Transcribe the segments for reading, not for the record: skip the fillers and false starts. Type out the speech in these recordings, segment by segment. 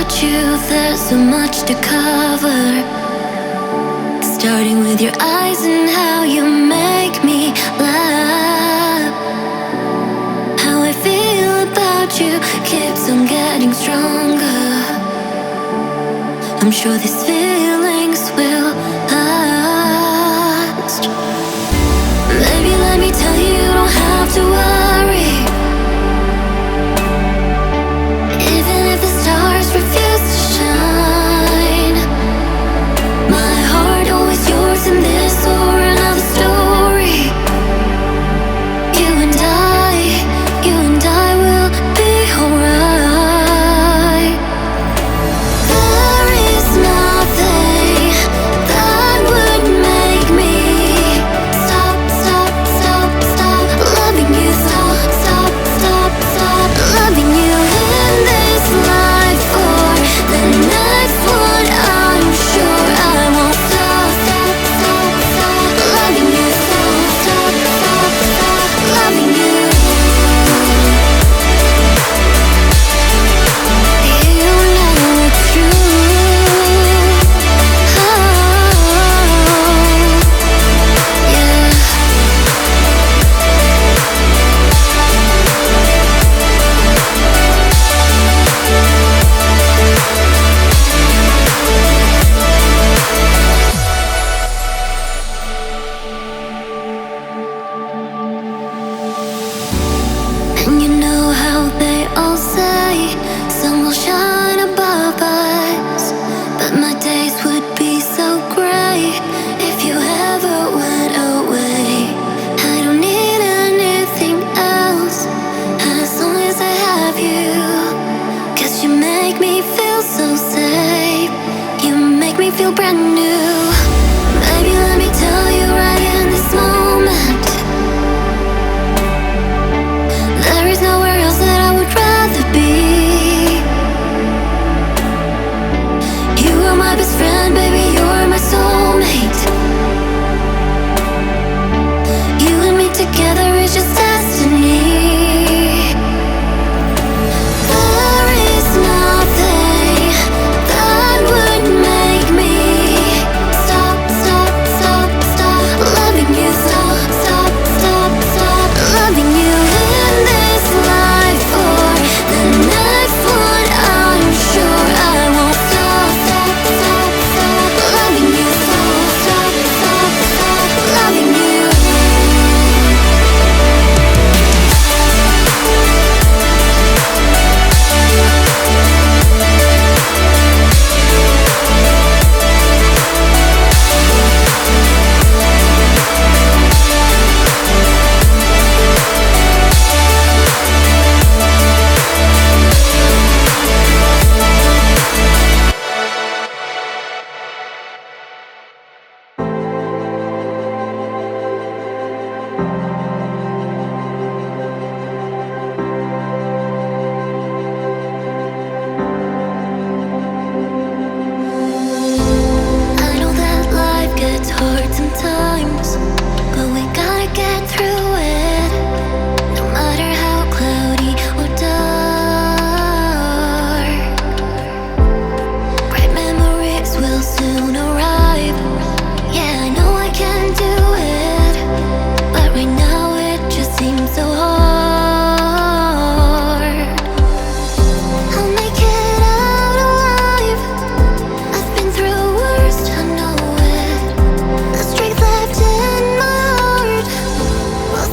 about you, there's so much to cover. Starting with your eyes and how you make me laugh. How I feel about you keeps on getting stronger. I'm sure these feelings will last. Baby, let me tell you, you don't have to worry. Even if the stars refuse to shine, my heart always yours in this or another story. You and I will be alright. There is nothing that would make me stop loving you. Stop loving you in this life or the next one. I'm sure I won't stop loving you. Stop loving you. You know it's true. Yeah. And you know how they all say sun will shine above us, but my days would be so gray if you ever went away. I don't need anything else as long as I have you, 'cause you make me feel so safe. You make me feel brand new. Baby, let me tell you right in this moment, there is nowhere else that I would rather be. You are my best friend, baby, you're my soulmate. You and me together is just destiny. There is nothing that would make me stop loving you. Stop loving you in this life or the next one. I'm sure I won't stop loving you. Stop loving you. I know that life gets hard sometimes, but we gotta get through it. No matter how cloudy or dark, bright memories will soon arrive. Yeah, I know I can do it, but right now it just seems so hard. I'll make it out alive. I've been through worse, I know it. The strength left in my heart will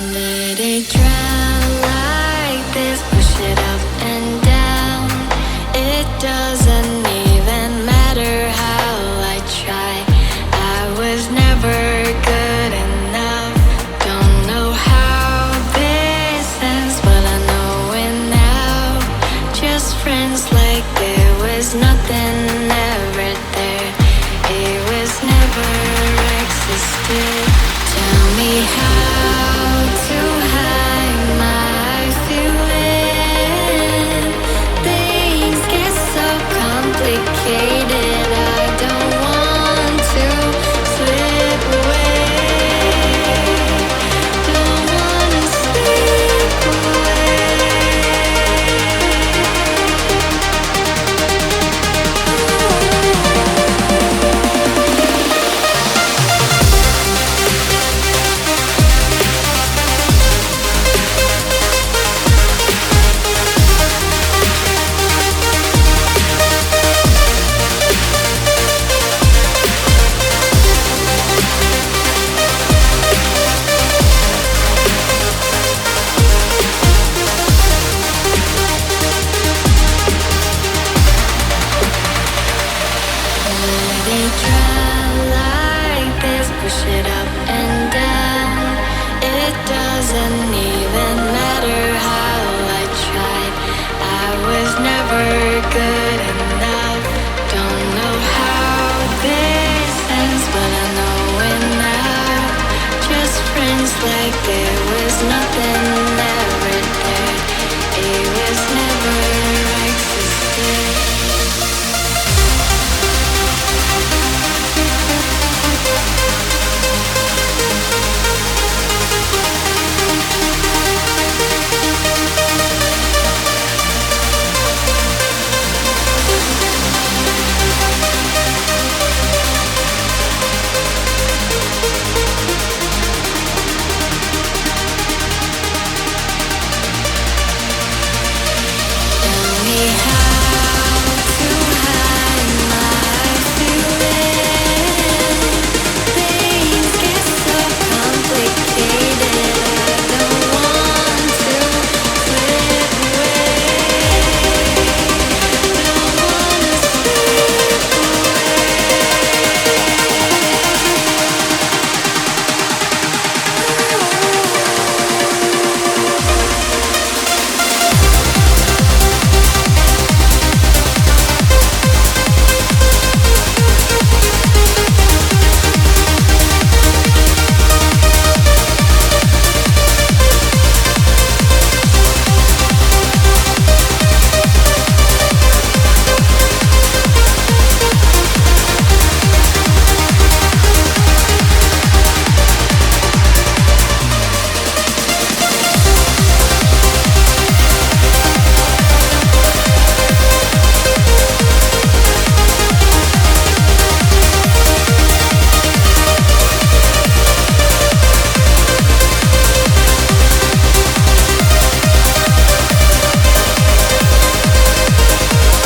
Let it drown like this, push it up and down. It doesn't even matter how I try. I was never good enough. Don't know how this ends, but I know it now. Just friends like there was nothing ever there. It was never existed. Tell me how to hide my feeling. Things get so complicated. I don't want to slip away. Don't wanna slip away. Let it drown like this, push it up and down. It doesn't even matter how I tried. I was never good enough. Don't know how this ends, but I know it now. Just friends like there